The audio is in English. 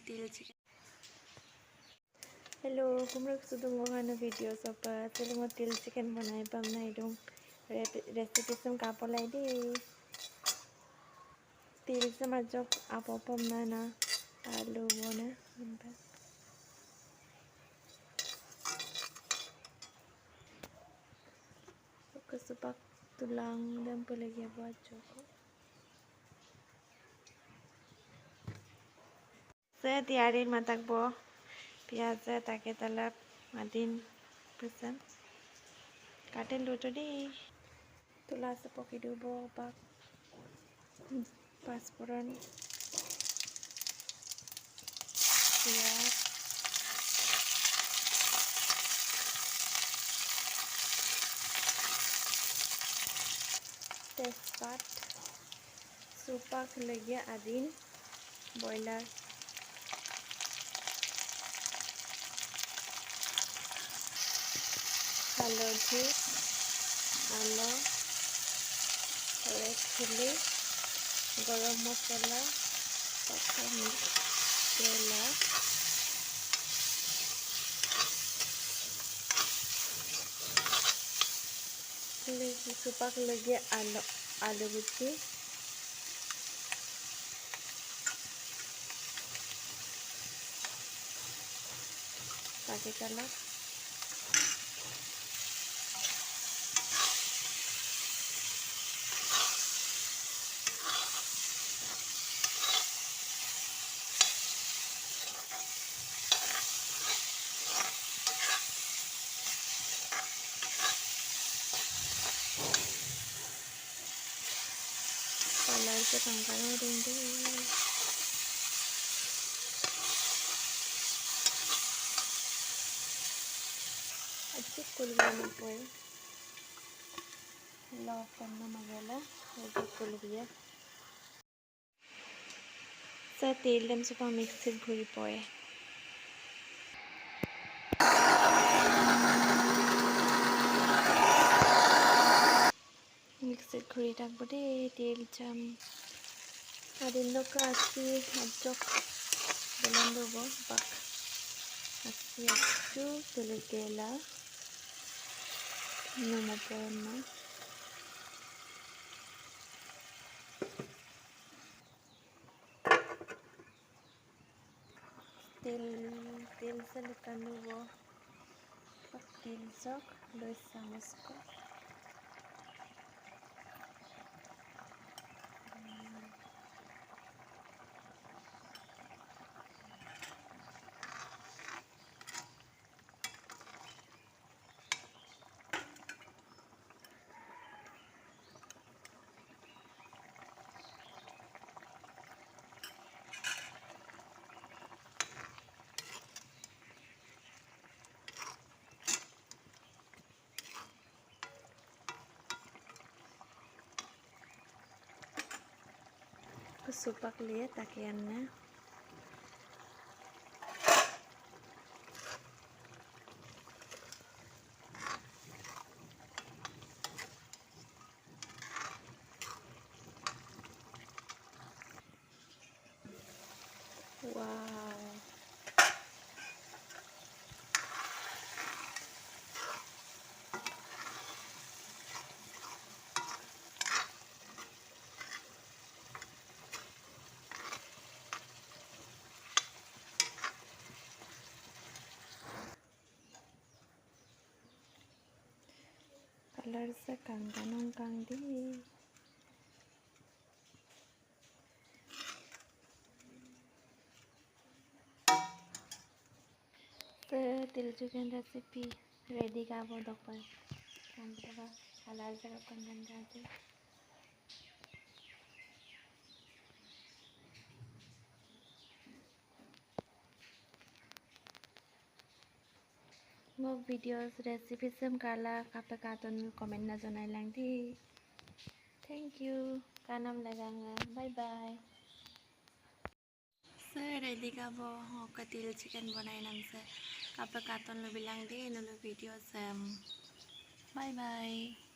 Til Chicken. Hello, kumrok sudung ngana video sopa. Telung Til Chicken banai pam nai dong. Recipe sem kapolai di. Til sem ajok apa pam nana. Alu bona. Kesupak tulang dan pelagi buat joko. Saya tiarin matak bo. Piazza take talap madin pesan. Katen luto di. Tula sepoki dubo bak. Pasporan. Piaz. Tepat. Supak lagi adin. Boiler. Halodi, alo, red chili, garam masala, pakai gula, supak lagi alu guci, pakai telur. Color ke pangkalan rindu. Acik kulbiya po. Lawan na magala. Acik kulbiya. Sa telam supang mixer ghuri po. Mixer ghuri tak bude tel jam. Adin loka asi ajok belando bo bak. Asi acu telegela. Nama pona. Til selikan bo. Pak til sok 2 samus ko. Kesupak lihat takiannya. Wow. Color sekang kanong kang di. Til Chicken Recipe ready ka bo dokpan. Kantra halal sa panggan aja. Ngok videos recipe sem kala kape katon comment na jonai lang di. Thank you. Kanam laganga. Bye bye. Sir ready ka bo ngok til chicken banai nang se kape katon lo bilang di nulu video sem. Bye bye.